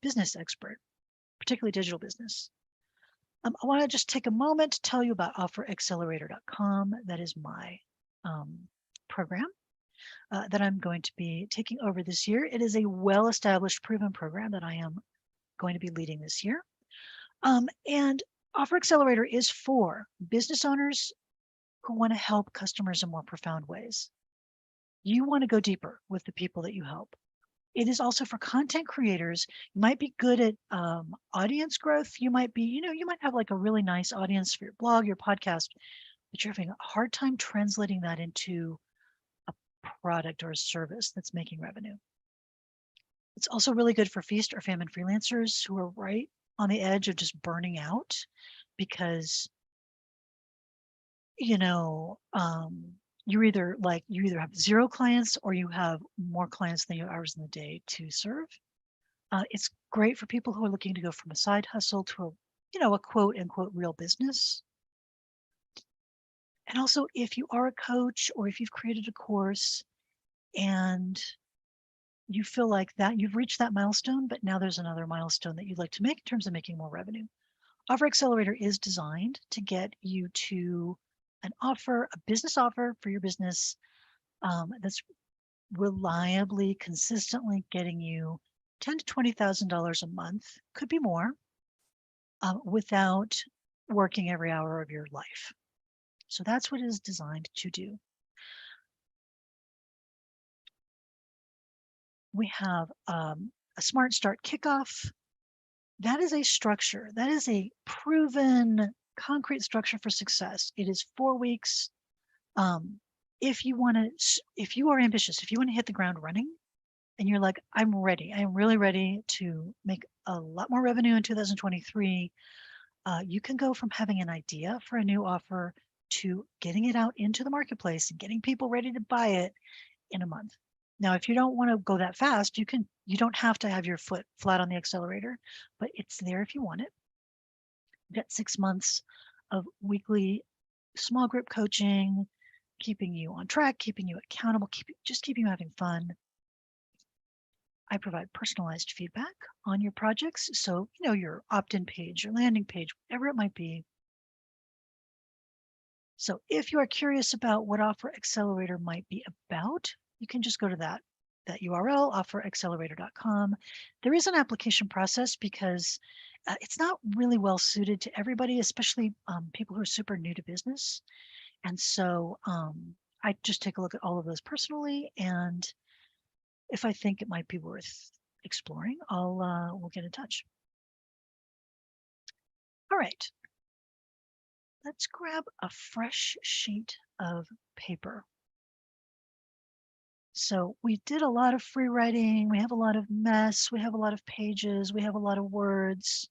business expert, particularly digital business. I want to just take a moment to tell you about offeraccelerator.com. That is my program that I'm going to be taking over this year. It is a well-established, proven program that I am going to be leading this year. And Offer Accelerator is for business owners who want to help customers in more profound ways. You want to go deeper with the people that you help. It is also for content creators. You might be good at audience growth. You might be, you might have like a really nice audience for your blog, your podcast, but you're having a hard time translating that into a product or a service that's making revenue. It's also really good for feast or famine freelancers who are right on the edge of just burning out because, you either have 0 clients or you have more clients than you have hours in the day to serve. It's great for people who are looking to go from a side hustle to a quote unquote real business. And also, if you are a coach or if you've created a course and you feel like that you've reached that milestone, but now there's another milestone that you'd like to make in terms of making more revenue. Offer Accelerator is designed to get you to an offer, a business offer for your business that's reliably, consistently getting you $10,000 to $20,000 a month, could be more, without working every hour of your life. So that's what it is designed to do. We have a Smart Start Kickoff. That is a structure. That is a proven, concrete structure for success. It is 4 weeks. If you are ambitious, if you want to hit the ground running, and you're like, I'm ready. I'm really ready to make a lot more revenue in 2023. You can go from having an idea for a new offer to getting it out into the marketplace and getting people ready to buy it in a month. Now, if you don't want to go that fast, you don't have to have your foot flat on the accelerator, but it's there if you want it. You get 6 months of weekly small group coaching, keeping you on track, keeping you accountable, just keeping you having fun. I provide personalized feedback on your projects. So, your opt-in page, your landing page, whatever it might be. So if you are curious about what Offer Accelerator might be about, you can just go to that URL, offeraccelerator.com. There is an application process because it's not really well suited to everybody, especially people who are super new to business. And so I just take a look at all of those personally, and if I think it might be worth exploring, we'll get in touch. All right, let's grab a fresh sheet of paper. So we did a lot of free writing. We have a lot of mess. We have a lot of pages. We have a lot of words.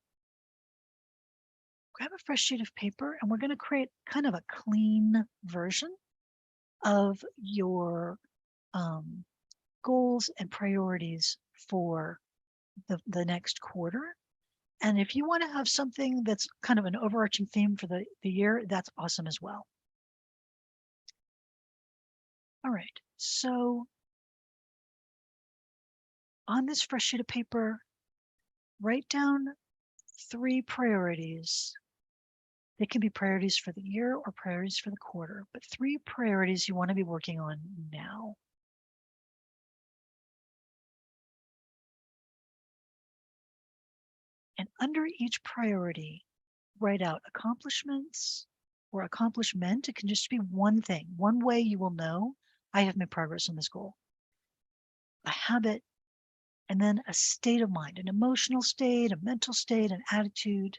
Grab a fresh sheet of paper, and we're going to create kind of a clean version of your goals and priorities for the next quarter. And if you want to have something that's kind of an overarching theme for the year, that's awesome as well. All right, so on this fresh sheet of paper, write down 3 priorities. They can be priorities for the year or priorities for the quarter, but 3 priorities you want to be working on now. And under each priority, write out accomplishments or accomplishment. It can just be one thing, one way you will know I have made progress on this goal. A habit, and then a state of mind, an emotional state, a mental state, an attitude.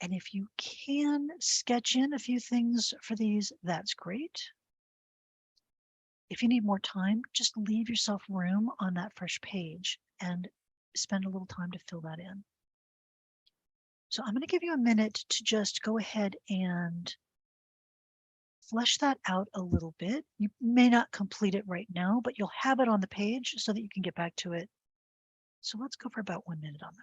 And if you can sketch in a few things for these, that's great. If you need more time, just leave yourself room on that fresh page and spend a little time to fill that in. So I'm going to give you a minute to just go ahead and flesh that out a little bit. You may not complete it right now, but you'll have it on the page so that you can get back to it. So let's go for about 1 minute on that.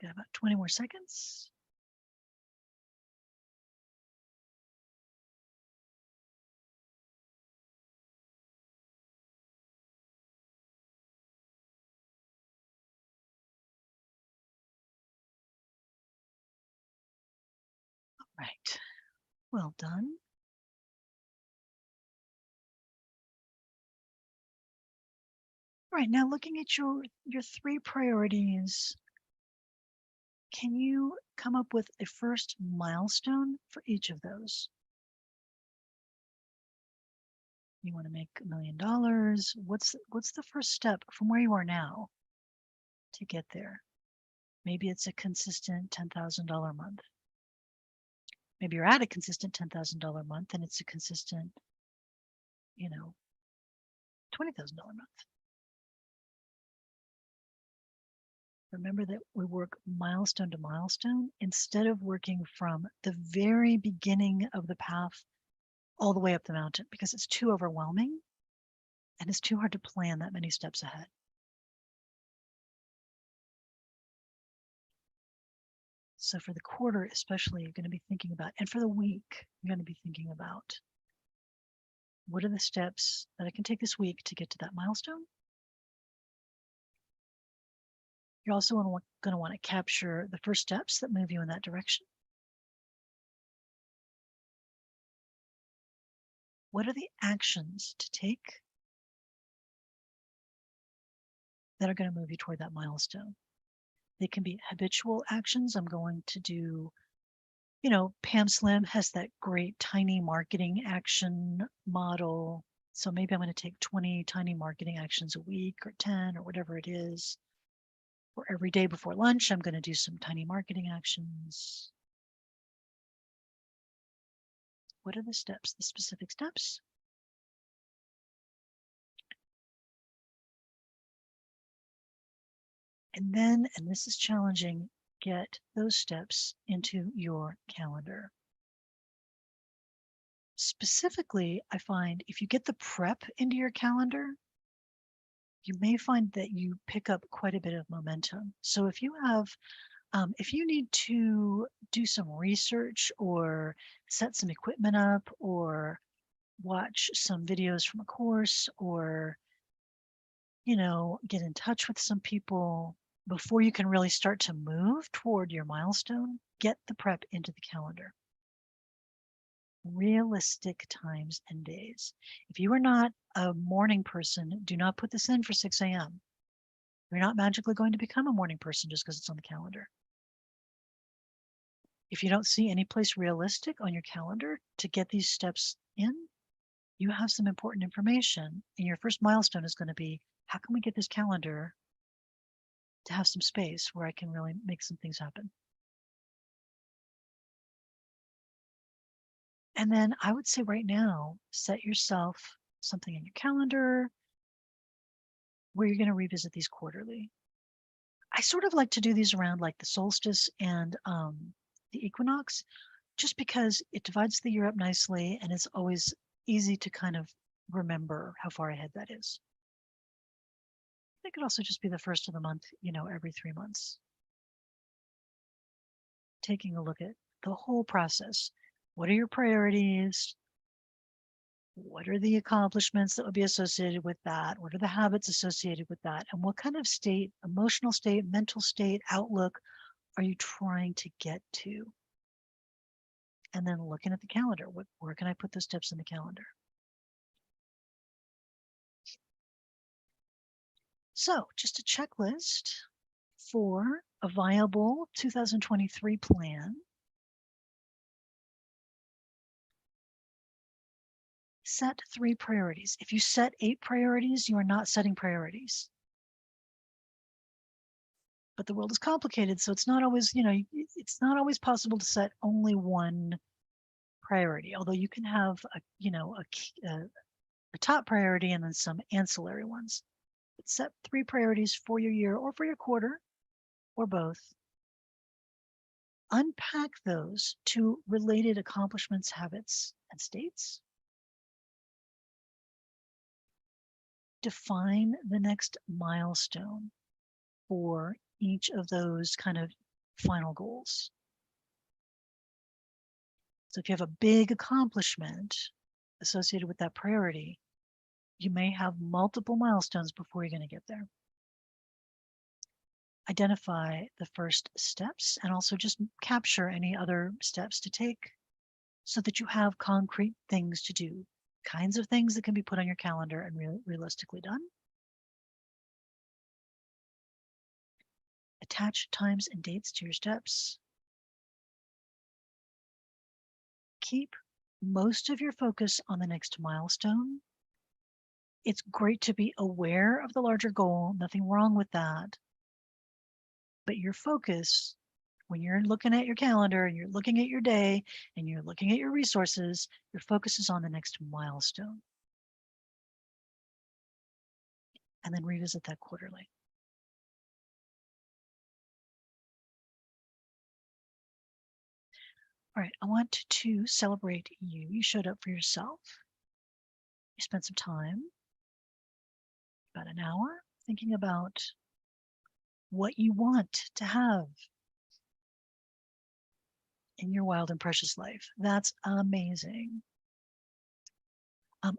Got about 20 more seconds. All right, well done. All right, now looking at your 3 priorities, can you come up with a first milestone for each of those? You want to make $1 million. What's the first step from where you are now to get there. Maybe it's a consistent $10,000 month. Maybe you're at a consistent $10,000 month and it's a consistent, $20,000 month. Remember that we work milestone to milestone instead of working from the very beginning of the path all the way up the mountain, because it's too overwhelming and it's too hard to plan that many steps ahead. So for the quarter, especially, you're going to be thinking about, and for the week, you're going to be thinking about, what are the steps that I can take this week to get to that milestone? You're also going to want to capture the first steps that move you in that direction. What are the actions to take that are going to move you toward that milestone? They can be habitual actions. I'm going to do, Pam Slim has that great tiny marketing action model. So maybe I'm going to take 20 tiny marketing actions a week, or 10, or whatever it is. Or every day before lunch, I'm going to do some tiny marketing actions. What are the steps, the specific steps? And then, and this is challenging, get those steps into your calendar. Specifically, I find if you get the prep into your calendar, you may find that you pick up quite a bit of momentum. So if you have, if you need to do some research or set some equipment up or watch some videos from a course or, get in touch with some people before you can really start to move toward your milestone, get the prep into the calendar. Realistic times and days. If you are not a morning person, do not put this in for 6 a.m. You're not magically going to become a morning person just because it's on the calendar. If you don't see any place realistic on your calendar to get these steps in, you have some important information. And your first milestone is going to be, how can we get this calendar to have some space where I can really make some things happen? And then I would say right now, set yourself something in your calendar where you're going to revisit these quarterly. I sort of like to do these around like the solstice and the equinox, just because it divides the year up nicely and it's always easy to kind of remember how far ahead that is. It could also just be the first of the month, every 3 months. Taking a look at the whole process. What are your priorities? What are the accomplishments that would be associated with that? What are the habits associated with that? And what kind of state, emotional state, mental state, outlook are you trying to get to? And then looking at the calendar, where can I put those steps in the calendar? So just a checklist for a viable 2023 plan. Set 3 priorities. If you set 8 priorities, you are not setting priorities. But the world is complicated, so it's not always, it's not always possible to set only one priority, although you can have a top priority and then some ancillary ones. But set 3 priorities for your year or for your quarter or both. Unpack those to related accomplishments, habits, and states. Define the next milestone for each of those kind of final goals. So if you have a big accomplishment associated with that priority, you may have multiple milestones before you're going to get there. Identify the first steps and also just capture any other steps to take so that you have concrete things to do, kinds of things that can be put on your calendar and realistically done. Attach times and dates to your steps. Keep most of your focus on the next milestone. It's great to be aware of the larger goal, nothing wrong with that. But your focus, when you're looking at your calendar and you're looking at your day and you're looking at your resources, your focus is on the next milestone. And then revisit that quarterly. All right, I want to celebrate you. You showed up for yourself. You spent some time, about an hour, thinking about what you want to have in your wild and precious life. That's amazing.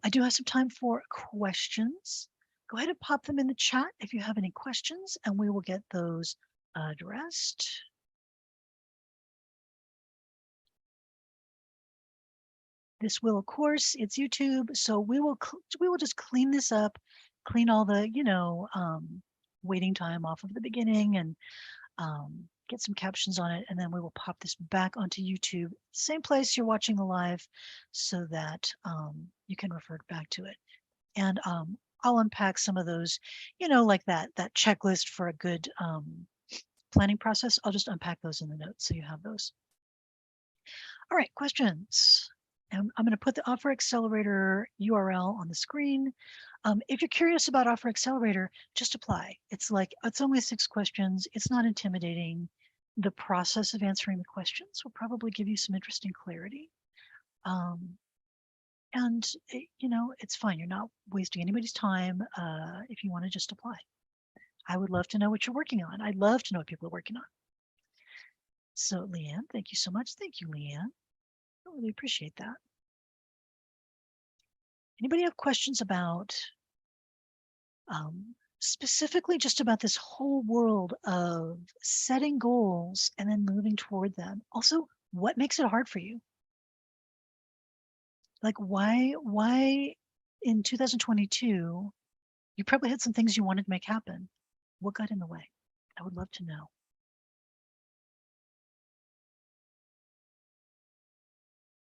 I do have some time for questions. Go ahead and pop them in the chat if you have any questions, and we will get those addressed. This will, of course, it's YouTube, so we will just clean this up, clean all the waiting time off of the beginning, and get some captions on it, and then we will pop this back onto YouTube, same place you're watching the live, so that you can refer back to it. And I'll unpack some of those, like that checklist for a good planning process. I'll just unpack those in the notes so you have those. All right, questions. And I'm going to put the Offer Accelerator URL on the screen. If you're curious about Offer Accelerator, just apply. It's only 6 questions. It's not intimidating. The process of answering the questions will probably give you some interesting clarity. And it's fine. You're not wasting anybody's time if you want to just apply. I would love to know what you're working on. I'd love to know what people are working on. So Leanne, thank you so much. Thank you, Leanne. I really appreciate that. Anybody have questions about specifically just about this whole world of setting goals and then moving toward them? Also, what makes it hard for you? Like why in 2022, you probably had some things you wanted to make happen. What got in the way? I would love to know.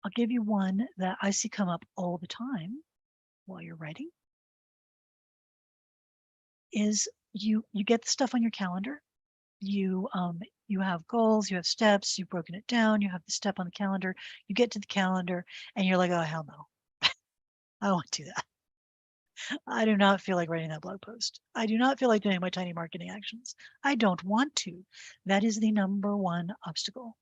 I'll give you one that I see come up all the time while you're writing. Is you get the stuff on your calendar. You have goals, you have steps, you've broken it down, you have the step on the calendar, you get to the calendar and you're like, oh, hell no. I won't do that. I do not feel like writing that blog post. I do not feel like doing my tiny marketing actions. I don't want to. That is the number one obstacle.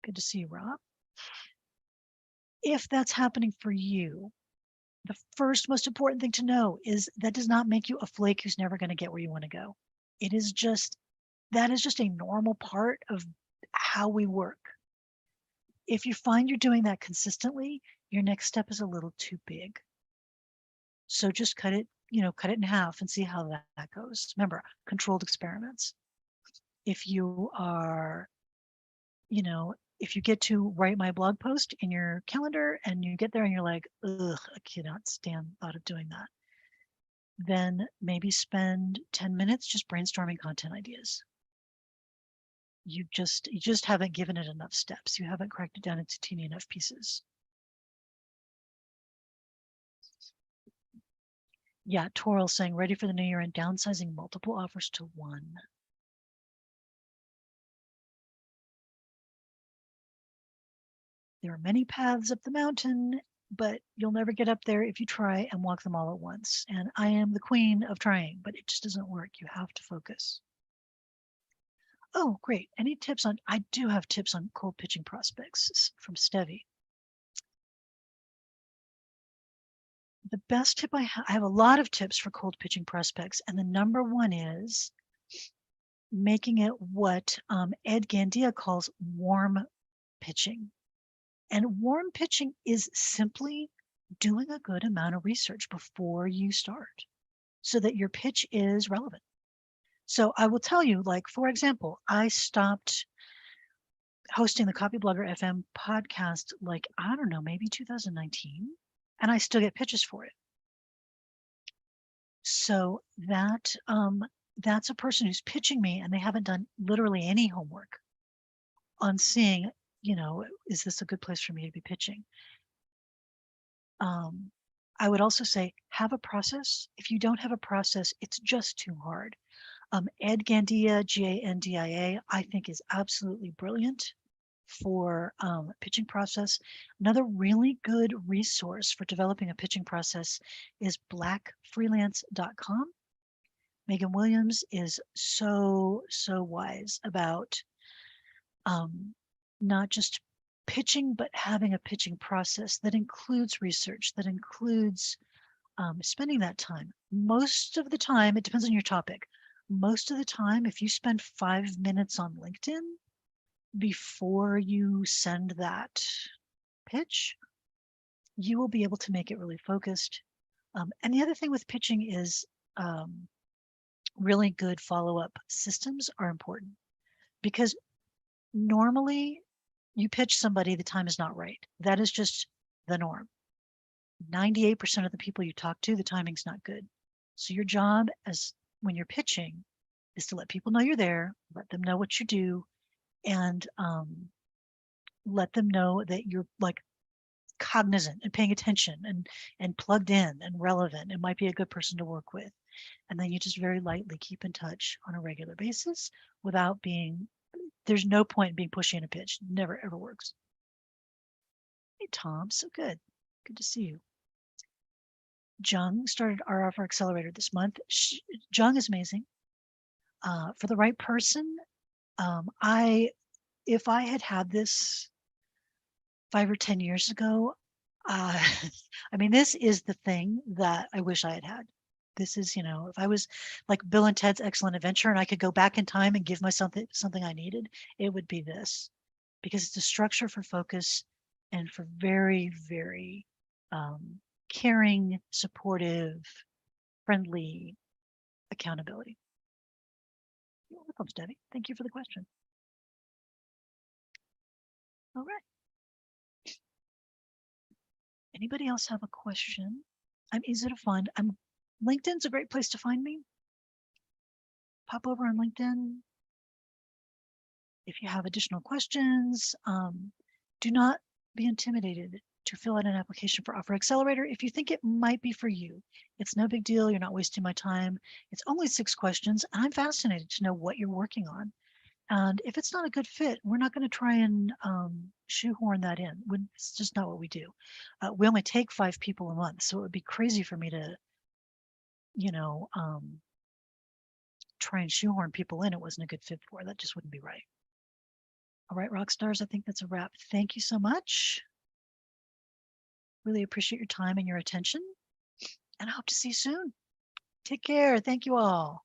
Good to see you, Rob. If that's happening for you, the first most important thing to know is that does not make you a flake who's never going to get where you want to go. That is just a normal part of how we work. If you find you're doing that consistently, your next step is a little too big. So just cut it in half and see how that goes. Remember, controlled experiments. If you are, if you get to write my blog post in your calendar and you get there and you're like, ugh, I cannot stand the thought of doing that, then maybe spend 10 minutes just brainstorming content ideas. You just haven't given it enough steps. You haven't cracked it down into teeny enough pieces. Yeah, Toral saying ready for the new year and downsizing multiple offers to one. There are many paths up the mountain, but you'll never get up there if you try and walk them all at once. And I am the queen of trying, but it just doesn't work. You have to focus. Oh, great. Any tips on, I do have tips on cold pitching prospects from Stevie. The best tip I have a lot of tips for cold pitching prospects. And the number one is making it what Ed Gandia calls warm pitching. And warm pitching is simply doing a good amount of research before you start so that your pitch is relevant. So I will tell you, like, for example, I stopped hosting the Copyblogger FM podcast, like, I don't know, maybe 2019, and I still get pitches for it. So that that's a person who's pitching me and they haven't done literally any homework on seeing, is this a good place for me to be pitching? I would also say have a process. If you don't have a process, it's just too hard. Ed Gandia, Gandia, I think is absolutely brilliant for pitching process. Another really good resource for developing a pitching process is blackfreelance.com. Megan Williams is so wise about not just pitching, but having a pitching process that includes research, that includes spending that time. Most of the time, it depends on your topic. Most of the time, if you spend 5 minutes on LinkedIn before you send that pitch, you will be able to make it really focused. And the other thing with pitching is really good follow-up systems are important, because normally you pitch somebody, the time is not right. That is just the norm. 98% of the people you talk to, the timing's not good. So your job as when you're pitching is to let people know you're there, let them know what you do, and let them know that you're like cognizant and paying attention and plugged in and relevant and might be a good person to work with. And then you just very lightly keep in touch on a regular basis without being, there's no point in being pushy in a pitch. Never ever works. Hey Tom, so good. Good to see you. Jung started our offer accelerator this month. Jung is amazing. For the right person, if I had this 5 or 10 years ago, I mean, this is the thing that I wish I had. This is, if I was like Bill and Ted's Excellent Adventure and I could go back in time and give myself something I needed, it would be this, because it's a structure for focus and for very, very caring, supportive, friendly accountability. You're welcome, Debbie. Thank you for the question. All right. Anybody else have a question? I'm easy to find. LinkedIn's a great place to find me. Pop over on LinkedIn. If you have additional questions, do not be intimidated to fill out an application for Offer Accelerator if you think it might be for you. It's no big deal. You're not wasting my time. It's only 6 questions. And I'm fascinated to know what you're working on. And if it's not a good fit, we're not going to try and shoehorn that in. It's just not what we do. We only take 5 people a month, so it would be crazy for me to, try and shoehorn people in it wasn't a good fit for. That just wouldn't be right. All right, rock stars, I think that's a wrap. Thank you so much. Really appreciate your time and your attention, and I hope to see you soon. Take care. Thank you all.